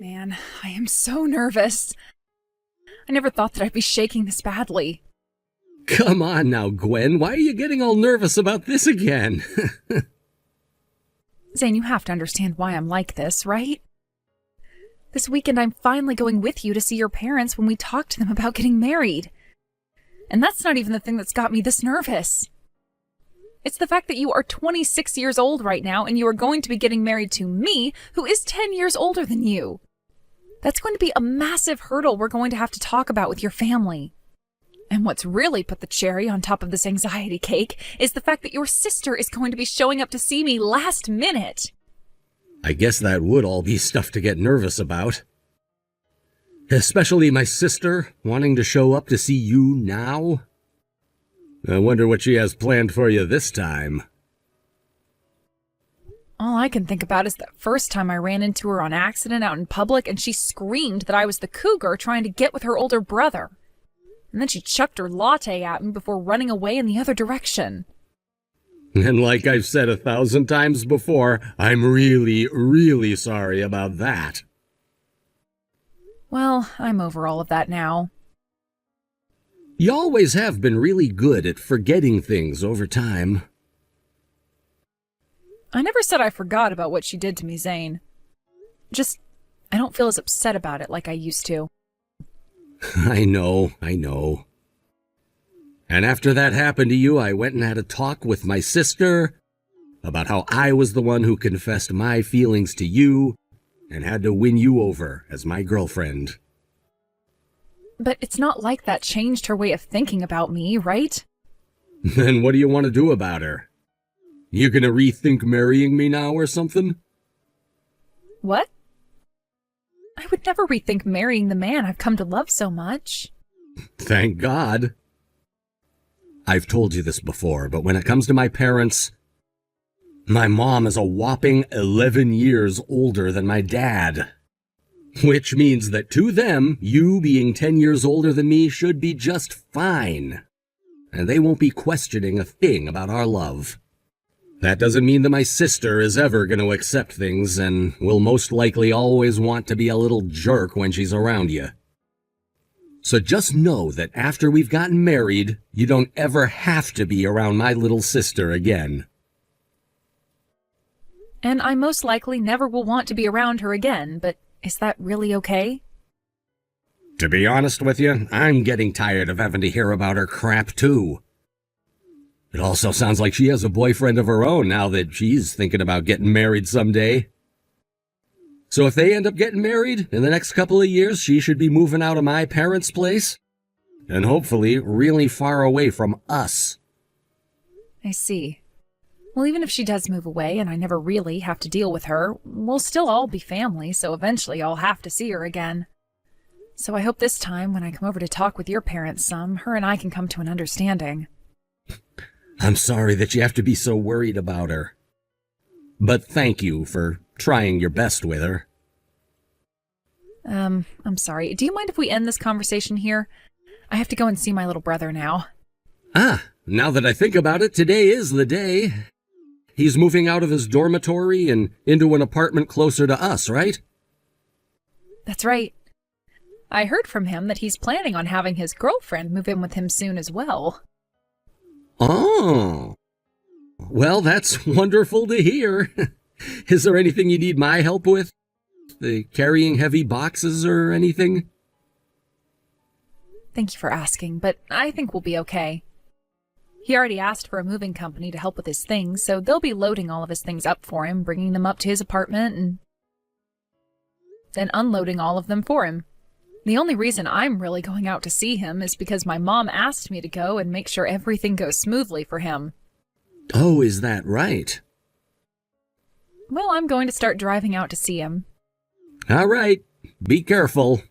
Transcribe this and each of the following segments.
Man, I am so nervous. I never thought that I'd be shaking this badly. Come on now, Gwen. Why are you getting all nervous about this again? Zane, you have to understand why I'm like this, right? This weekend I'm finally going with you to see your parents when we talk to them about getting married. And that's not even the thing that's got me this nervous. It's the fact that you are 26 years old right now and you are going to be getting married to me, who is 10 years older than you. That's going to be a massive hurdle we're going to have to talk about with your family. And what's really put the cherry on top of this anxiety cake is the fact that your sister is going to be showing up to see me last minute. I guess that would all be stuff to get nervous about. Especially my sister wanting to show up to see you now. I wonder what she has planned for you this time. All I can think about is that first time I ran into her on accident out in public and she screamed that I was the cougar trying to get with her older brother. And then she chucked her latte at me before running away in the other direction. And like I've said 1,000 times before, I'm really, really sorry about that. Well, I'm over all of that now. You always have been really good at forgetting things over time. I never said I forgot about what she did to me, Zane. Just, I don't feel as upset about it like I used to. I know. And after that happened to you, I went and had a talk with my sister about how I was the one who confessed my feelings to you and had to win you over as my girlfriend. But it's not like that changed her way of thinking about me, right? Then what do you want to do about her? You gonna rethink marrying me now or something? What? I would never rethink marrying the man I've come to love so much. Thank God. I've told you this before, but when it comes to my parents, my mom is a whopping 11 years older than my dad. Which means that to them, you being 10 years older than me should be just fine. And they won't be questioning a thing about our love. That doesn't mean that my sister is ever going to accept things and will most likely always want to be a little jerk when she's around you. So just know that after we've gotten married, you don't ever have to be around my little sister again. And I most likely never will want to be around her again, but is that really okay? To be honest with you, I'm getting tired of having to hear about her crap too. It also sounds like she has a boyfriend of her own now that she's thinking about getting married someday. So if they end up getting married in the next couple of years, she should be moving out of my parents' place and hopefully really far away from us. I see. Well, even if she does move away and I never really have to deal with her, we'll still all be family, so eventually I'll have to see her again. So I hope this time, when I come over to talk with your parents some, her and I can come to an understanding. I'm sorry that you have to be so worried about her. But thank you for trying your best with her. I'm sorry. Do you mind if we end this conversation here? I have to go and see my little brother now. Now that I think about it, today is the day. He's moving out of his dormitory and into an apartment closer to us, right? That's right. I heard from him that he's planning on having his girlfriend move in with him soon as well. Oh. Well, that's wonderful to hear. Is there anything you need my help with? Carrying heavy boxes or anything? Thank you for asking, but I think we'll be okay. He already asked for a moving company to help with his things, so they'll be loading all of his things up for him, bringing them up to his apartment, and then unloading all of them for him. The only reason I'm really going out to see him is because my mom asked me to go and make sure everything goes smoothly for him. Oh, is that right? Well, I'm going to start driving out to see him. All right. Be careful.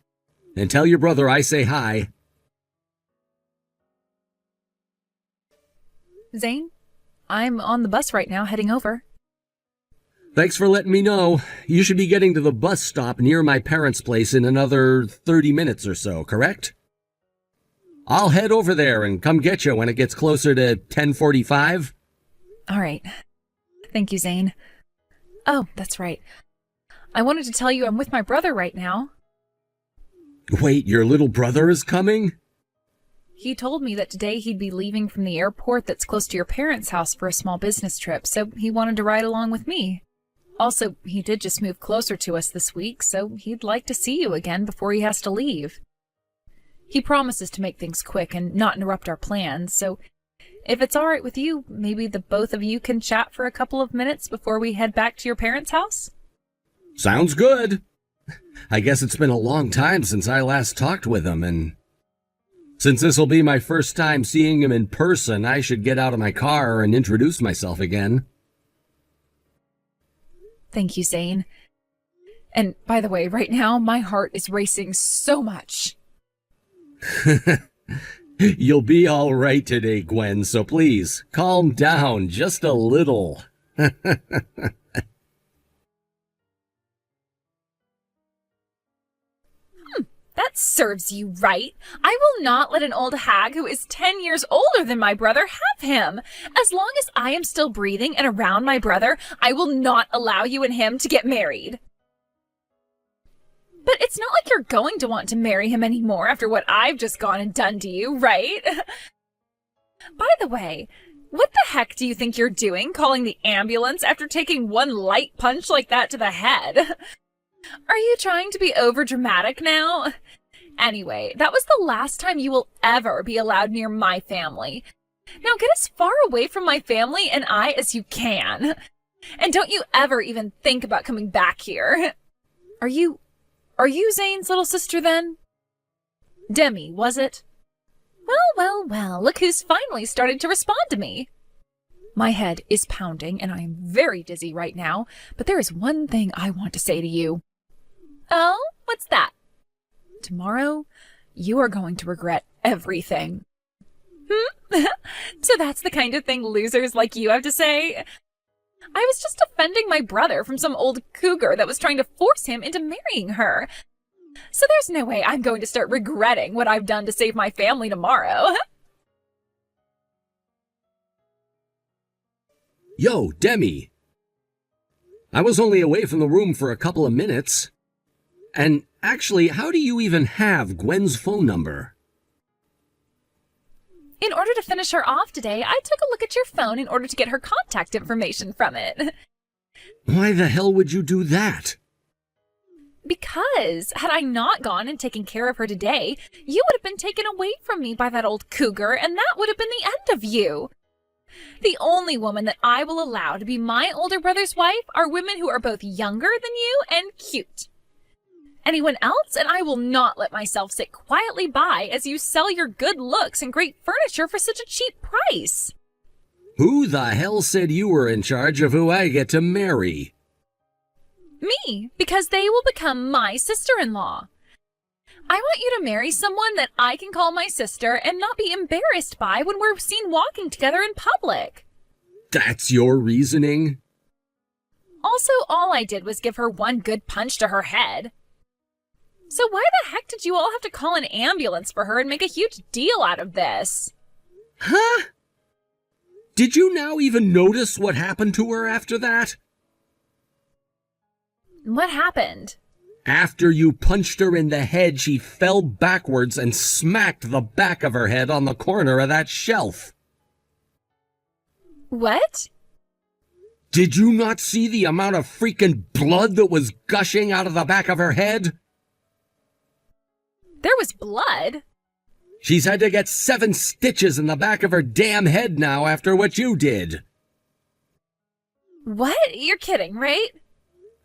And tell your brother I say hi. Zane, I'm on the bus right now, heading over. Thanks for letting me know. You should be getting to the bus stop near my parents' place in another 30 minutes or so, correct? I'll head over there and come get you when it gets closer to 10:45. All right. Thank you, Zane. Oh, that's right. I wanted to tell you I'm with my brother right now. Wait, your little brother is coming? He told me that today he'd be leaving from the airport that's close to your parents' house for a small business trip, so he wanted to ride along with me. Also, he did just move closer to us this week, so he'd like to see you again before he has to leave. He promises to make things quick and not interrupt our plans, so if it's all right with you, maybe the both of you can chat for a couple of minutes before we head back to your parents' house? Sounds good. I guess it's been a long time since I last talked with him, and since this will be my first time seeing him in person, I should get out of my car and introduce myself again. Thank you, Zane. And by the way, right now, my heart is racing so much. You'll be all right today, Gwen, so please, calm down just a little. That serves you right. I will not let an old hag who is 10 years older than my brother have him. As long as I am still breathing and around my brother, I will not allow you and him to get married. But it's not like you're going to want to marry him anymore after what I've just gone and done to you, right? By the way, what the heck do you think you're doing calling the ambulance after taking one light punch like that to the head? Are you trying to be overdramatic now? Anyway, that was the last time you will ever be allowed near my family. Now get as far away from my family and I as you can. And don't you ever even think about coming back here. Are you Zane's little sister then? Demi, was it? Well, look who's finally started to respond to me. My head is pounding and I am very dizzy right now, but there is one thing I want to say to you. Oh, what's that? Tomorrow, you are going to regret everything. So that's the kind of thing losers like you have to say? I was just defending my brother from some old cougar that was trying to force him into marrying her. So there's no way I'm going to start regretting what I've done to save my family tomorrow. Yo, Demi. I was only away from the room for a couple of minutes. And actually, how do you even have Gwen's phone number? In order to finish her off today, I took a look at your phone in order to get her contact information from it. Why the hell would you do that? Because had I not gone and taken care of her today, you would have been taken away from me by that old cougar, and that would have been the end of you. The only woman that I will allow to be my older brother's wife are women who are both younger than you and cute. Anyone else, and I will not let myself sit quietly by as you sell your good looks and great furniture for such a cheap price. Who the hell said you were in charge of who I get to marry? Me, because they will become my sister-in-law. I want you to marry someone that I can call my sister and not be embarrassed by when we're seen walking together in public. That's your reasoning? Also, all I did was give her one good punch to her head. So why the heck did you all have to call an ambulance for her and make a huge deal out of this? Huh? Did you now even notice what happened to her after that? What happened? After you punched her in the head, she fell backwards and smacked the back of her head on the corner of that shelf. What? Did you not see the amount of freaking blood that was gushing out of the back of her head? There was blood? She's had to get 7 stitches in the back of her damn head now after what you did. What? You're kidding, right?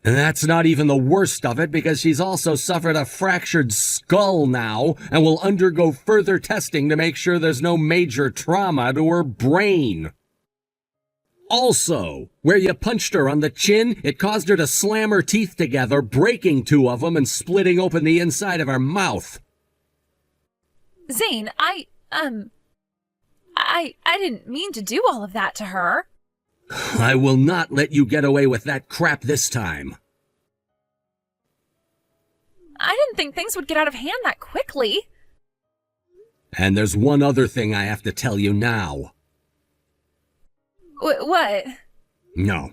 And that's not even the worst of it, because she's also suffered a fractured skull now and will undergo further testing to make sure there's no major trauma to her brain. Also, where you punched her on the chin, it caused her to slam her teeth together, breaking 2 of them and splitting open the inside of her mouth. Zane, I didn't mean to do all of that to her. I will not let you get away with that crap this time. I didn't think things would get out of hand that quickly. And there's one other thing I have to tell you now. What? No.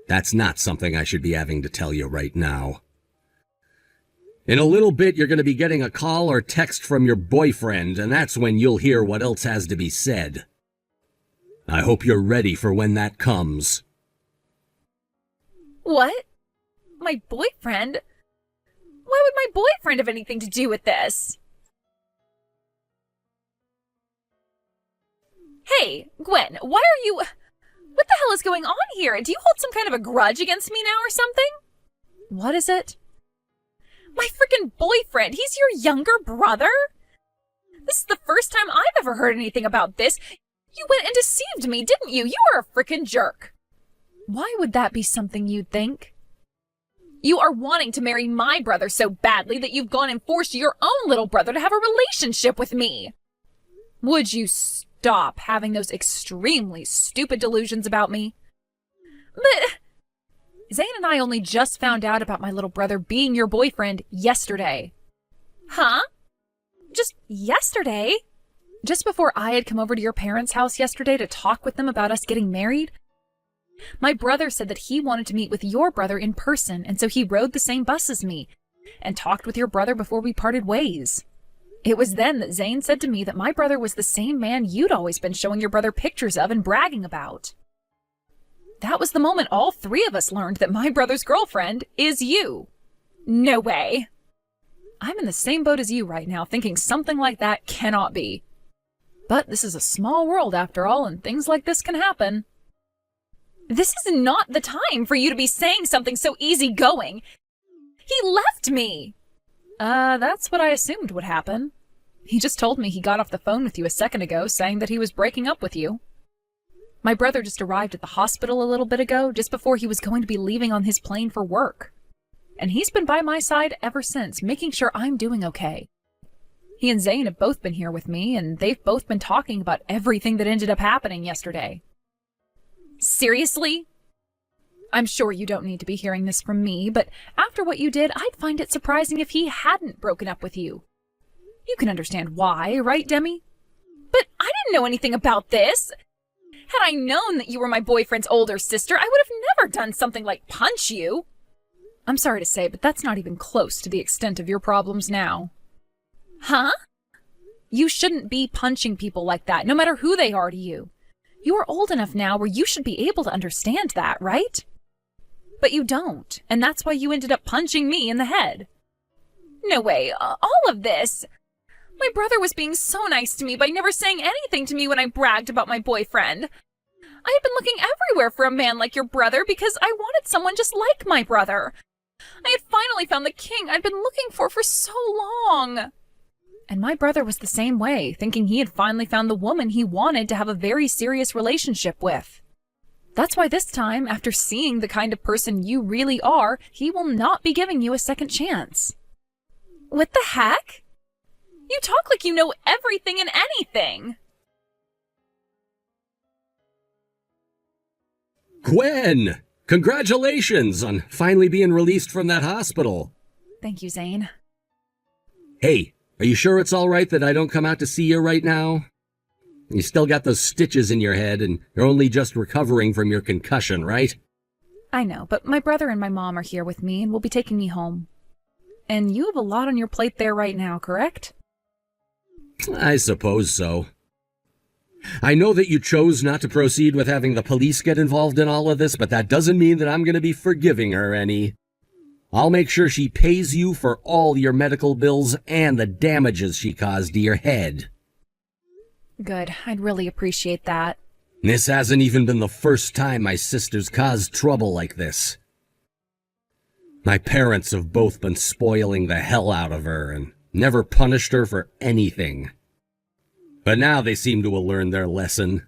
That's not something I should be having to tell you right now. In a little bit, you're going to be getting a call or text from your boyfriend, and that's when you'll hear what else has to be said. I hope you're ready for when that comes. What? My boyfriend? Why would my boyfriend have anything to do with this? Hey, Gwen, why are you... What the hell is going on here? Do you hold some kind of a grudge against me now or something? What is it? My freaking boyfriend! He's your younger brother? This is the first time I've ever heard anything about this. You went and deceived me, didn't you? You are a freaking jerk. Why would that be something you'd think? You are wanting to marry my brother so badly that you've gone and forced your own little brother to have a relationship with me. Would you stop having those extremely stupid delusions about me? But Zane and I only just found out about my little brother being your boyfriend yesterday. Huh? Just yesterday? Just before I had come over to your parents' house yesterday to talk with them about us getting married, my brother said that he wanted to meet with your brother in person, and so he rode the same bus as me and talked with your brother before we parted ways. It was then that Zane said to me that my brother was the same man you'd always been showing your brother pictures of and bragging about. That was the moment all three of us learned that my brother's girlfriend is you. No way. I'm in the same boat as you right now, thinking something like that cannot be. But this is a small world after all, and things like this can happen. This is not the time for you to be saying something so easygoing. He left me. That's what I assumed would happen. He just told me he got off the phone with you a second ago, saying that he was breaking up with you. My brother just arrived at the hospital a little bit ago, just before he was going to be leaving on his plane for work. And he's been by my side ever since, making sure I'm doing okay. He and Zane have both been here with me, and they've both been talking about everything that ended up happening yesterday. Seriously? I'm sure you don't need to be hearing this from me, but after what you did, I'd find it surprising if he hadn't broken up with you. You can understand why, right, Demi? But I didn't know anything about this. Had I known that you were my boyfriend's older sister, I would have never done something like punch you. I'm sorry to say, but that's not even close to the extent of your problems now. Huh? You shouldn't be punching people like that, no matter who they are to you. You are old enough now where you should be able to understand that, right? But you don't, and that's why you ended up punching me in the head. No way, all of this. My brother was being so nice to me by never saying anything to me when I bragged about my boyfriend. I had been looking everywhere for a man like your brother because I wanted someone just like my brother. I had finally found the king I'd been looking for so long. And my brother was the same way, thinking he had finally found the woman he wanted to have a very serious relationship with. That's why this time, after seeing the kind of person you really are, he will not be giving you a second chance. What the heck? You talk like you know everything and anything. Gwen! Congratulations on finally being released from that hospital. Thank you, Zane. Hey, are you sure it's all right that I don't come out to see you right now? You still got those stitches in your head, and you're only just recovering from your concussion, right? I know, but my brother and my mom are here with me and will be taking me home. And you have a lot on your plate there right now, correct? I suppose so. I know that you chose not to proceed with having the police get involved in all of this, but that doesn't mean that I'm going to be forgiving her any. I'll make sure she pays you for all your medical bills and the damages she caused to your head. Good. I'd really appreciate that. This hasn't even been the first time my sister's caused trouble like this. My parents have both been spoiling the hell out of her and never punished her for anything. But now they seem to have learned their lesson.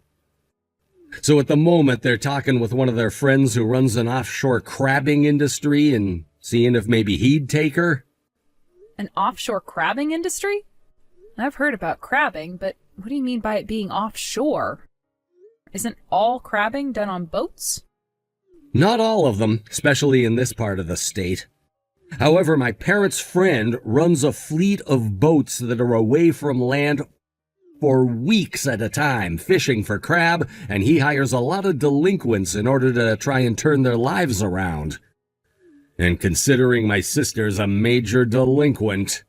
So at the moment, they're talking with one of their friends who runs an offshore crabbing industry and seeing if maybe he'd take her. An offshore crabbing industry? I've heard about crabbing, but what do you mean by it being offshore? Isn't all crabbing done on boats? Not all of them, especially in this part of the state. However, my parents' friend runs a fleet of boats that are away from land for weeks at a time fishing for crab, and he hires a lot of delinquents in order to try and turn their lives around. And considering my sister's a major delinquent,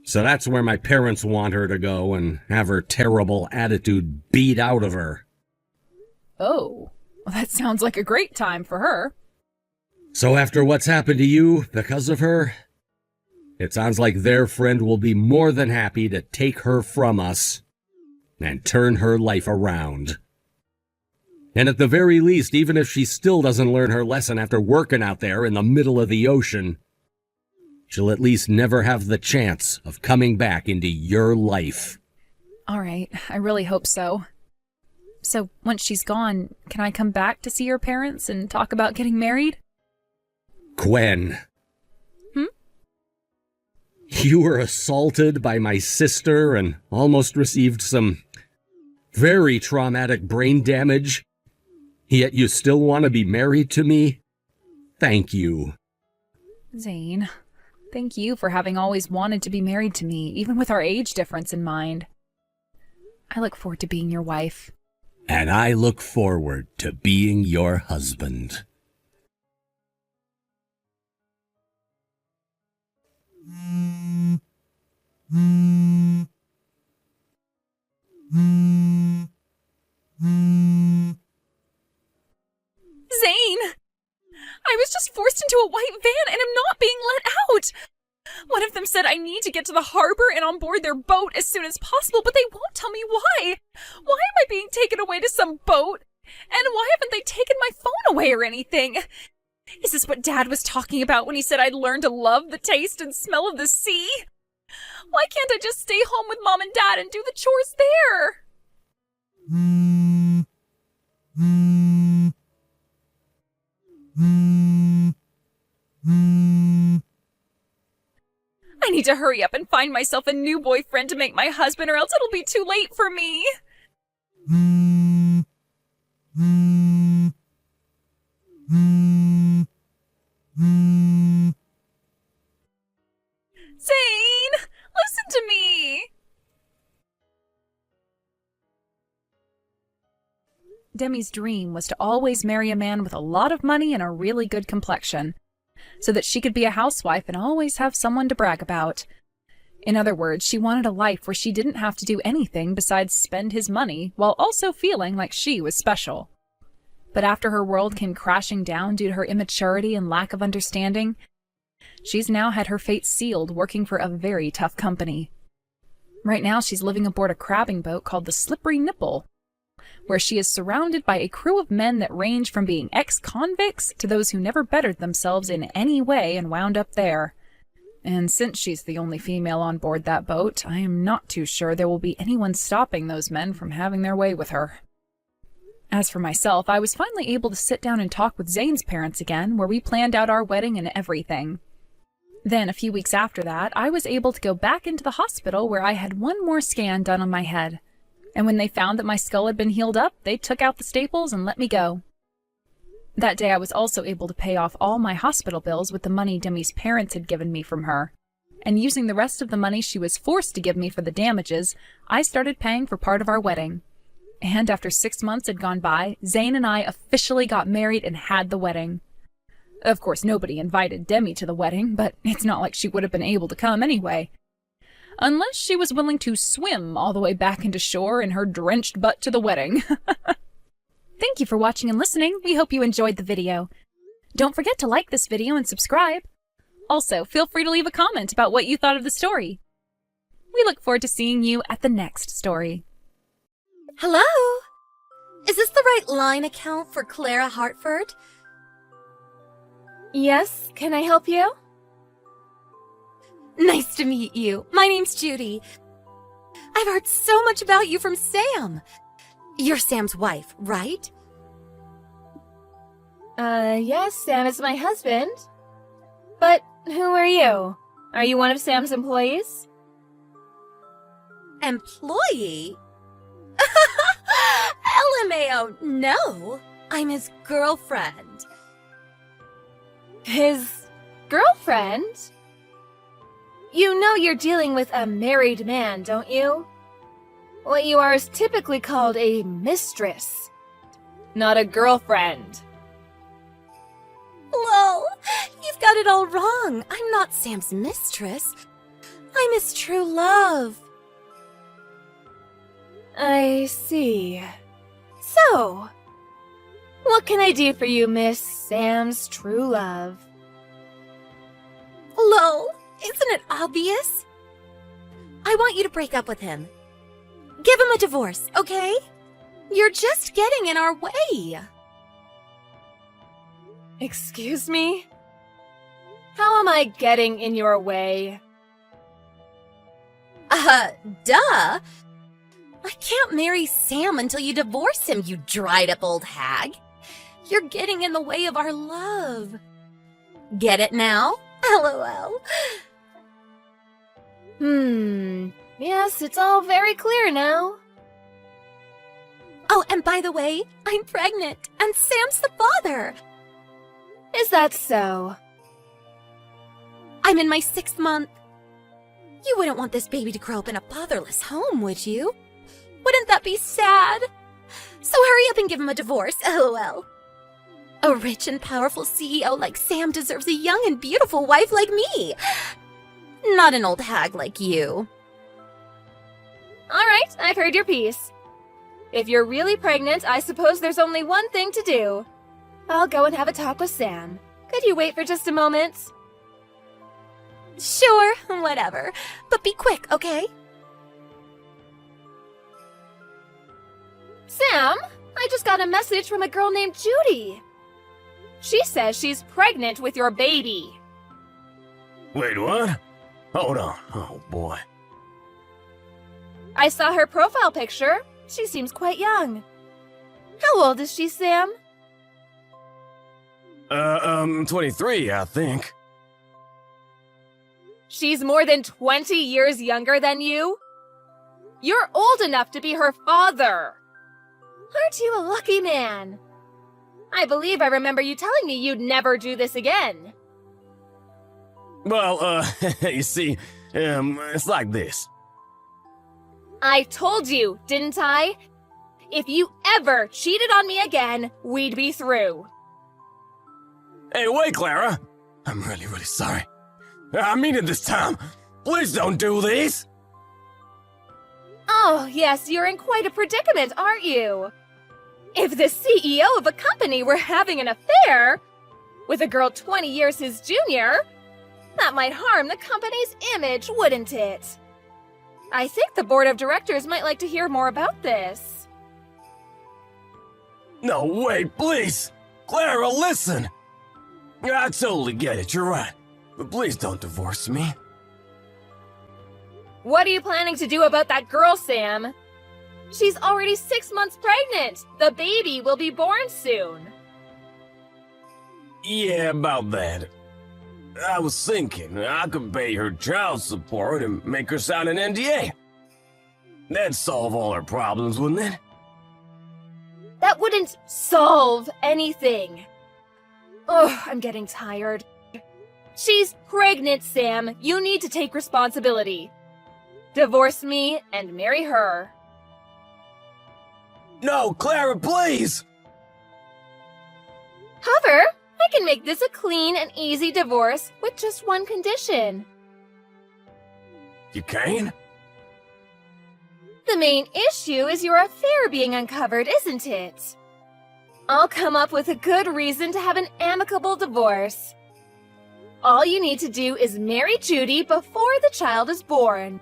so that's where my parents want her to go and have her terrible attitude beat out of her. Oh, well, that sounds like a great time for her. So after what's happened to you because of her, it sounds like their friend will be more than happy to take her from us and turn her life around. And at the very least, even if she still doesn't learn her lesson after working out there in the middle of the ocean, she'll at least never have the chance of coming back into your life. All right, I really hope so. So once she's gone, can I come back to see your parents and talk about getting married? Gwen. You were assaulted by my sister and almost received some very traumatic brain damage, yet you still want to be married to me? Thank you. Zane, thank you for having always wanted to be married to me, even with our age difference in mind. I look forward to being your wife. And I look forward to being your husband. Zane! I was just forced into a white van and am not being let out! One of them said I need to get to the harbor and on board their boat as soon as possible, but they won't tell me why. Why am I being taken away to some boat? And why haven't they taken my phone away or anything? Is this what Dad was talking about when he said I'd learn to love the taste and smell of the sea? Why can't I just stay home with Mom and Dad and do the chores there? I need to hurry up and find myself a new boyfriend to make my husband, or else it'll be too late for me. Zane, listen to me. Demi's dream was to always marry a man with a lot of money and a really good complexion, so that she could be a housewife and always have someone to brag about. In other words, she wanted a life where she didn't have to do anything besides spend his money, while also feeling like she was special. But after her world came crashing down due to her immaturity and lack of understanding, she's now had her fate sealed working for a very tough company. Right now she's living aboard a crabbing boat called the Slippery Nipple, where she is surrounded by a crew of men that range from being ex-convicts to those who never bettered themselves in any way and wound up there. And since she's the only female on board that boat, I am not too sure there will be anyone stopping those men from having their way with her. As for myself, I was finally able to sit down and talk with Zane's parents again, where we planned out our wedding and everything. Then, a few weeks after that, I was able to go back into the hospital where I had one more scan done on my head. And when they found that my skull had been healed up, they took out the staples and let me go. That day I was also able to pay off all my hospital bills with the money Demi's parents had given me from her. And using the rest of the money she was forced to give me for the damages, I started paying for part of our wedding. And after 6 months had gone by, Zane and I officially got married and had the wedding. Of course, nobody invited Demi to the wedding, but it's not like she would have been able to come anyway. Unless she was willing to swim all the way back into shore in her drenched butt to the wedding. Thank you for watching and listening. We hope you enjoyed the video. Don't forget to like this video and subscribe. Also, feel free to leave a comment about what you thought of the story. We look forward to seeing you at the next story. Hello? Is this the right line account for Clara Hartford? Yes, can I help you? Nice to meet you. My name's Judy. I've heard so much about you from Sam. You're Sam's wife, right? Yes, Sam is my husband. But who are you? Are you one of Sam's employees? Employee? LMAO, no. I'm his girlfriend. His girlfriend? You know you're dealing with a married man, don't you? What you are is typically called a mistress, not a girlfriend. Lol, you've got it all wrong. I'm not Sam's mistress. I'm his true love. I see. So, what can I do for you, Miss Sam's true love? Lol, isn't it obvious? I want you to break up with him. Give him a divorce, okay? You're just getting in our way. Excuse me? How am I getting in your way? Duh. I can't marry Sam until you divorce him, you dried-up old hag. You're getting in the way of our love. Get it now? LOL. Yes, it's all very clear now. Oh, and by the way, I'm pregnant, and Sam's the father. Is that so? I'm in my 6th month. You wouldn't want this baby to grow up in a fatherless home, would you? Wouldn't that be sad? So hurry up and give him a divorce, LOL. A rich and powerful CEO like Sam deserves a young and beautiful wife like me. Not an old hag like you. All right, I've heard your piece. If you're really pregnant, I suppose there's only one thing to do. I'll go and have a talk with Sam. Could you wait for just a moment? Sure, whatever. But be quick, okay? Sam, I just got a message from a girl named Judy. She says she's pregnant with your baby. Wait, what? Hold on. Oh, boy. I saw her profile picture. She seems quite young. How old is she, Sam? 23, I think. She's more than 20 years younger than you? You're old enough to be her father. Aren't you a lucky man? I believe I remember you telling me you'd never do this again. Well, you see, it's like this. I told you, didn't I? If you ever cheated on me again, we'd be through. Hey, wait, Clara. I'm really sorry. I mean it this time. Please don't do this. Oh, yes, you're in quite a predicament, aren't you? If the CEO of a company were having an affair with a girl 20 years his junior, that might harm the company's image, wouldn't it? I think the board of directors might like to hear more about this. No, wait, please. Clara, listen. I totally get it, you're right. But please don't divorce me. What are you planning to do about that girl, Sam? She's already 6 months pregnant. The baby will be born soon. Yeah, about that. I was thinking I could pay her child support and make her sign an NDA. That'd solve all her problems, wouldn't it? That wouldn't solve anything. Ugh, I'm getting tired. She's pregnant, Sam. You need to take responsibility. Divorce me and marry her. No, Clara, please! However, I can make this a clean and easy divorce with just one condition. You can? The main issue is your affair being uncovered, isn't it? I'll come up with a good reason to have an amicable divorce. All you need to do is marry Judy before the child is born.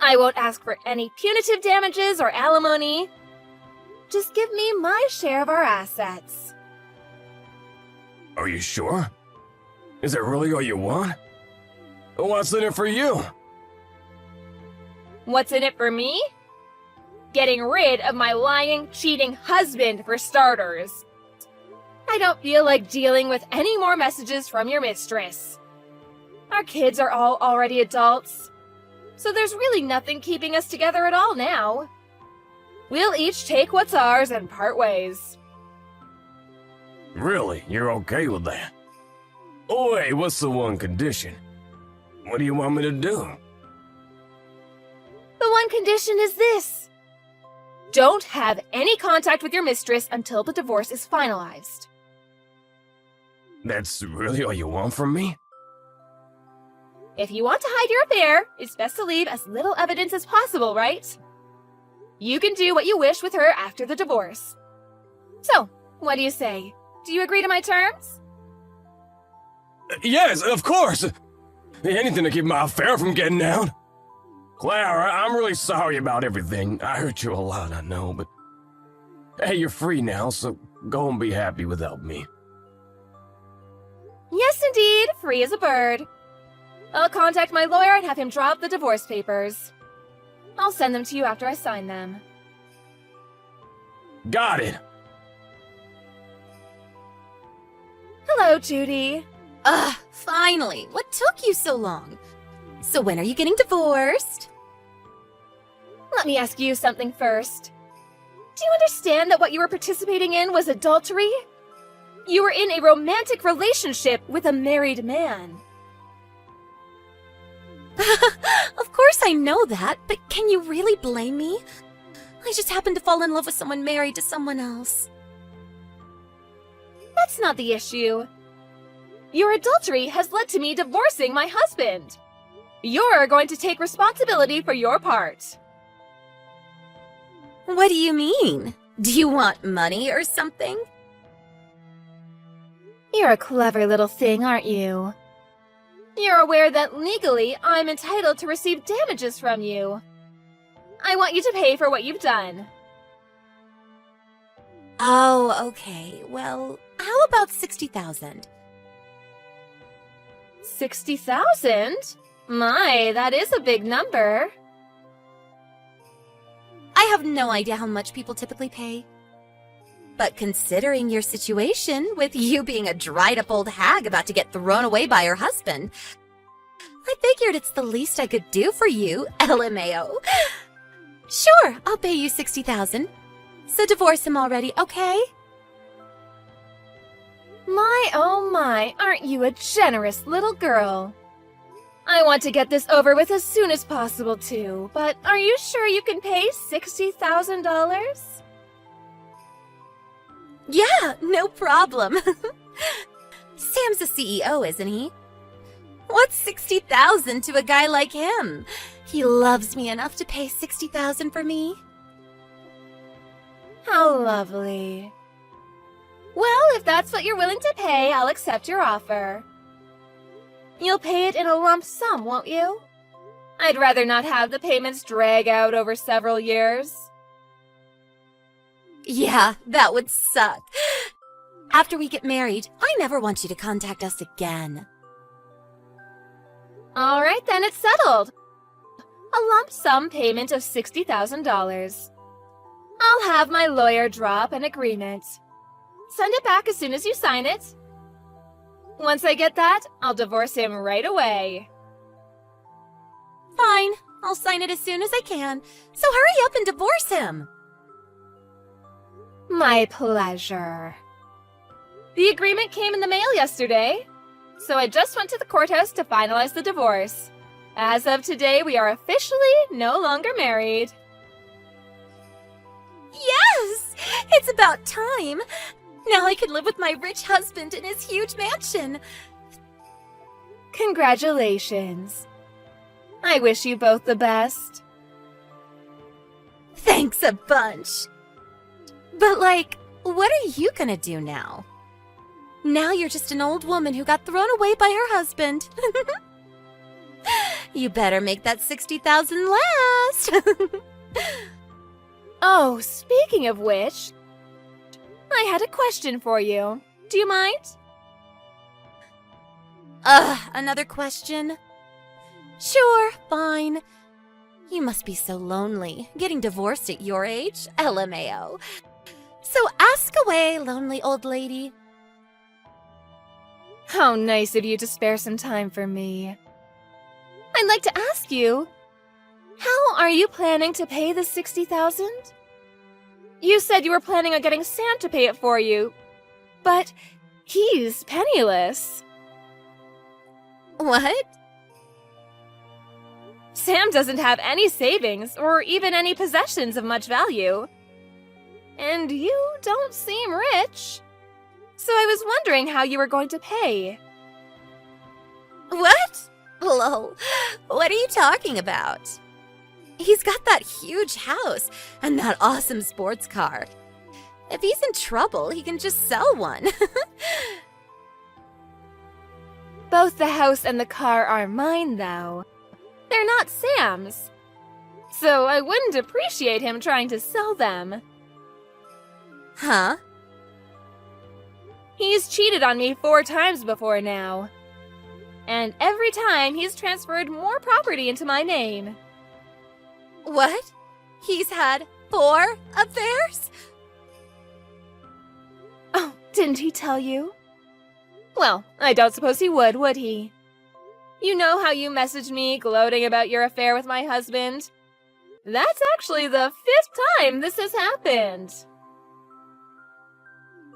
I won't ask for any punitive damages or alimony. Just give me my share of our assets. Are you sure? Is it really all you want? What's in it for you? What's in it for me? Getting rid of my lying, cheating husband, for starters. I don't feel like dealing with any more messages from your mistress. Our kids are all already adults, so there's really nothing keeping us together at all now. We'll each take what's ours and part ways. Really? You're okay with that? Oh, wait, what's the one condition? What do you want me to do? The one condition is this. Don't have any contact with your mistress until the divorce is finalized. That's really all you want from me? If you want to hide your affair, it's best to leave as little evidence as possible, right? You can do what you wish with her after the divorce. So, what do you say? Do you agree to my terms? Yes, of course! Anything to keep my affair from getting out. Clara, I'm really sorry about everything. I hurt you a lot, I know, but... Hey, you're free now, so go and be happy without me. Yes, indeed, free as a bird. I'll contact my lawyer and have him draw up the divorce papers. I'll send them to you after I sign them. Got it! Hello, Judy. Finally. What took you so long? So when are you getting divorced? Let me ask you something first. Do you understand that what you were participating in was adultery? You were in a romantic relationship with a married man. Of course I know that, but can you really blame me? I just happened to fall in love with someone married to someone else. That's not the issue. Your adultery has led to me divorcing my husband. You're going to take responsibility for your part. What do you mean? Do you want money or something? You're a clever little thing, aren't you? You're aware that legally I'm entitled to receive damages from you. I want you to pay for what you've done. Oh, okay. Well, how about 60,000? 60,000? My, that is a big number. I have no idea how much people typically pay. But considering your situation, with you being a dried-up old hag about to get thrown away by her husband, I figured it's the least I could do for you, LMAO. Sure, I'll pay you 60,000. So divorce him already, okay? My, oh my, aren't you a generous little girl? I want to get this over with as soon as possible, too, but are you sure you can pay $60,000? Yeah, no problem. Sam's the CEO, isn't he? What's 60,000 to a guy like him? He loves me enough to pay 60,000 for me. How lovely. Well, if that's what you're willing to pay, I'll accept your offer. You'll pay it in a lump sum, won't you? I'd rather not have the payments drag out over several years. Yeah, that would suck. After we get married, I never want you to contact us again. All right, then it's settled. A lump sum payment of $60,000. I'll have my lawyer draw up an agreement. Send it back as soon as you sign it. Once I get that, I'll divorce him right away. Fine, I'll sign it as soon as I can. So hurry up and divorce him. My pleasure. The agreement came in the mail yesterday, so I just went to the courthouse to finalize the divorce. As of today, we are officially no longer married. Yes! It's about time. Now I can live with my rich husband in his huge mansion. Congratulations. I wish you both the best. Thanks a bunch. But what are you gonna do now? Now you're just an old woman who got thrown away by her husband. You better make that 60,000 last. Oh, speaking of which, I had a question for you. Do you mind? Another question? Sure, fine. You must be so lonely, getting divorced at your age, LMAO. So ask away, lonely old lady. How nice of you to spare some time for me. I'd like to ask you, how are you planning to pay the 60,000? You said you were planning on getting Sam to pay it for you, but he's penniless. What? Sam doesn't have any savings or even any possessions of much value. And you don't seem rich. So I was wondering how you were going to pay. What? Lol, what are you talking about? He's got that huge house and that awesome sports car. If he's in trouble, he can just sell one. Both the house and the car are mine, though. They're not Sam's. So I wouldn't appreciate him trying to sell them. Huh? He's cheated on me 4 times before now. And every time he's transferred more property into my name. What? He's had 4 affairs? Oh, didn't he tell you? Well, I don't suppose he would he? You know how you messaged me gloating about your affair with my husband? That's actually the 5th time this has happened.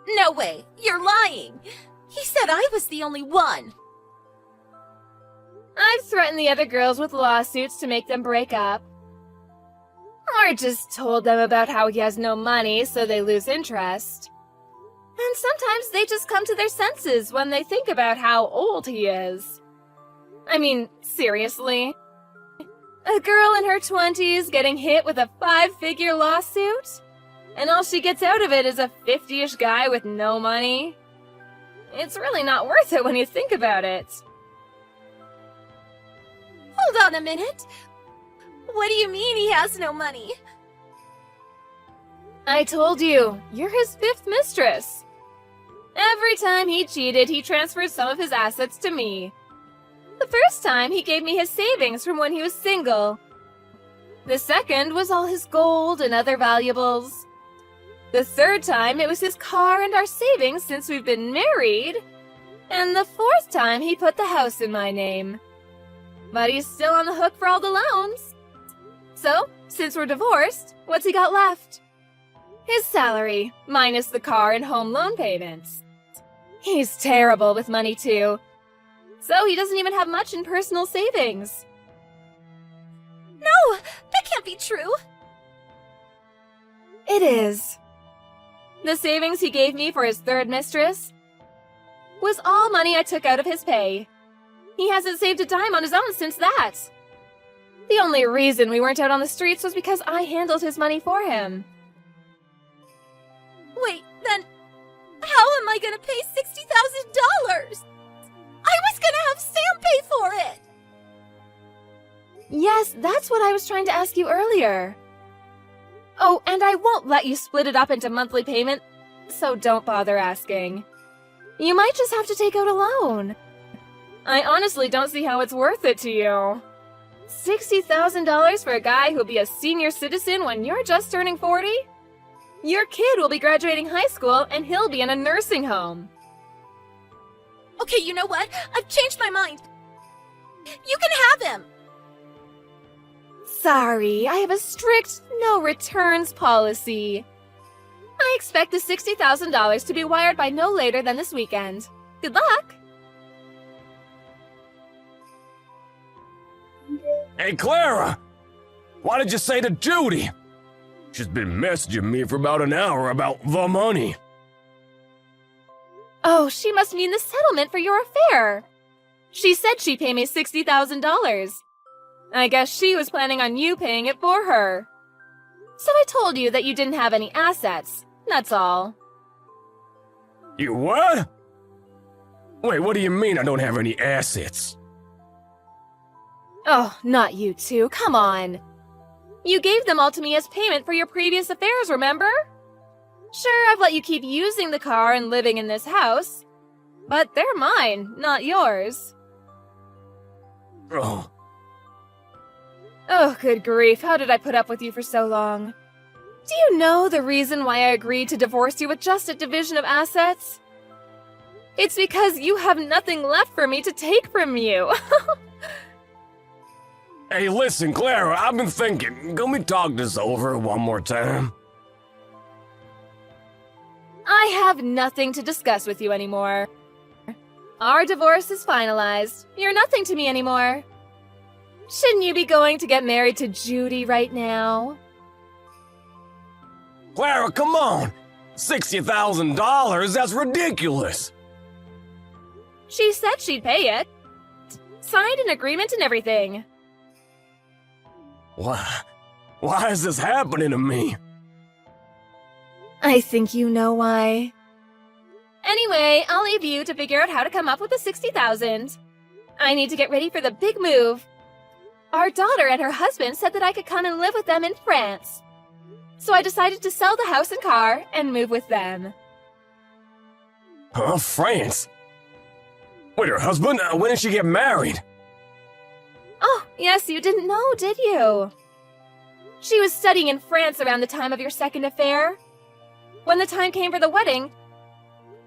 No way, you're lying. He said I was the only one. I've threatened the other girls with lawsuits to make them break up. Or just told them about how he has no money, so they lose interest. And sometimes they just come to their senses when they think about how old he is. I mean, seriously? A girl in her 20s getting hit with a 5-figure lawsuit? And all she gets out of it is a 50-ish guy with no money? It's really not worth it when you think about it. Hold on a minute. What do you mean he has no money? I told you, you're his 5th mistress. Every time he cheated, he transferred some of his assets to me. The first time, he gave me his savings from when he was single. The second was all his gold and other valuables. The 3rd time, it was his car and our savings since we've been married. And the 4th time, he put the house in my name. But he's still on the hook for all the loans. So, since we're divorced, what's he got left? His salary, minus the car and home loan payments. He's terrible with money, too. So he doesn't even have much in personal savings. No, that can't be true. It is. The savings he gave me for his 3rd mistress was all money I took out of his pay. He hasn't saved a dime on his own since that. The only reason we weren't out on the streets was because I handled his money for him. Wait, then how am I gonna pay $60,000? I was gonna have Sam pay for it! Yes, that's what I was trying to ask you earlier. Oh, and I won't let you split it up into monthly payment, so don't bother asking. You might just have to take out a loan. I honestly don't see how it's worth it to you. $60,000 for a guy who'll be a senior citizen when you're just turning 40? Your kid will be graduating high school and he'll be in a nursing home. Okay, you know what? I've changed my mind. You can have him. Sorry, I have a strict no returns policy. I expect the $60,000 to be wired by no later than this weekend. Good luck! Hey, Clara! Why did you say to Judy? She's been messaging me for about an hour about the money. Oh, she must mean the settlement for your affair. She said she'd pay me $60,000. I guess she was planning on you paying it for her. So I told you that you didn't have any assets. That's all. You what? Wait, what do you mean I don't have any assets? Oh, not you two. Come on. You gave them all to me as payment for your previous affairs, remember? Sure, I've let you keep using the car and living in this house. But they're mine, not yours. Oh. Oh, good grief. How did I put up with you for so long? Do you know the reason why I agreed to divorce you with just a division of assets? It's because you have nothing left for me to take from you. Hey, listen, Clara, I've been thinking. Can we talk this over one more time? I have nothing to discuss with you anymore. Our divorce is finalized. You're nothing to me anymore. Shouldn't you be going to get married to Judy right now? Clara, come on! $60,000? That's ridiculous! She said she'd pay it. Signed an agreement and everything. Why is this happening to me? I think you know why. Anyway, I'll leave you to figure out how to come up with the $60,000. I need to get ready for the big move. Our daughter and her husband said that I could come and live with them in France. So I decided to sell the house and car and move with them. Huh? France? Wait, her husband? When did she get married? Oh, yes, you didn't know, did you? She was studying in France around the time of your second affair. When the time came for the wedding,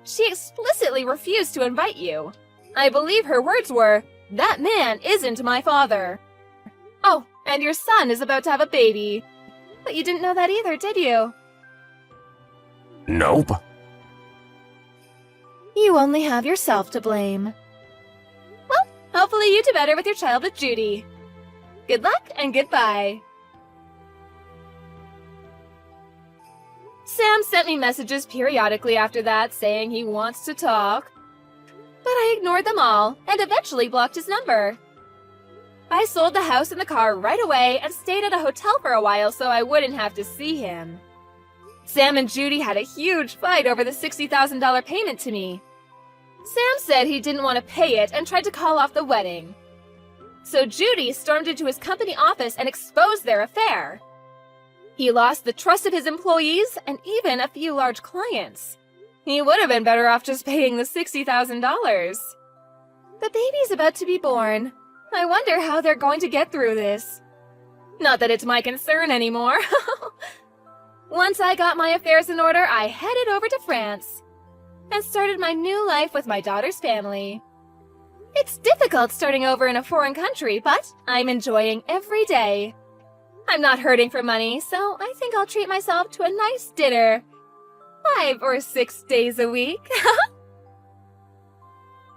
she explicitly refused to invite you. I believe her words were, "That man isn't my father." Oh, and your son is about to have a baby. But you didn't know that either, did you? Nope. You only have yourself to blame. Well, hopefully you do better with your child with Judy. Good luck and goodbye. Sam sent me messages periodically after that saying he wants to talk. But I ignored them all and eventually blocked his number. I sold the house and the car right away and stayed at a hotel for a while so I wouldn't have to see him. Sam and Judy had a huge fight over the $60,000 payment to me. Sam said he didn't want to pay it and tried to call off the wedding. So Judy stormed into his company office and exposed their affair. He lost the trust of his employees and even a few large clients. He would have been better off just paying the $60,000. The baby's about to be born. I wonder how they're going to get through this. Not that it's my concern anymore. Once I got my affairs in order, I headed over to France and started my new life with my daughter's family. It's difficult starting over in a foreign country, but I'm enjoying every day. I'm not hurting for money, so I think I'll treat myself to a nice dinner 5 or 6 days a week.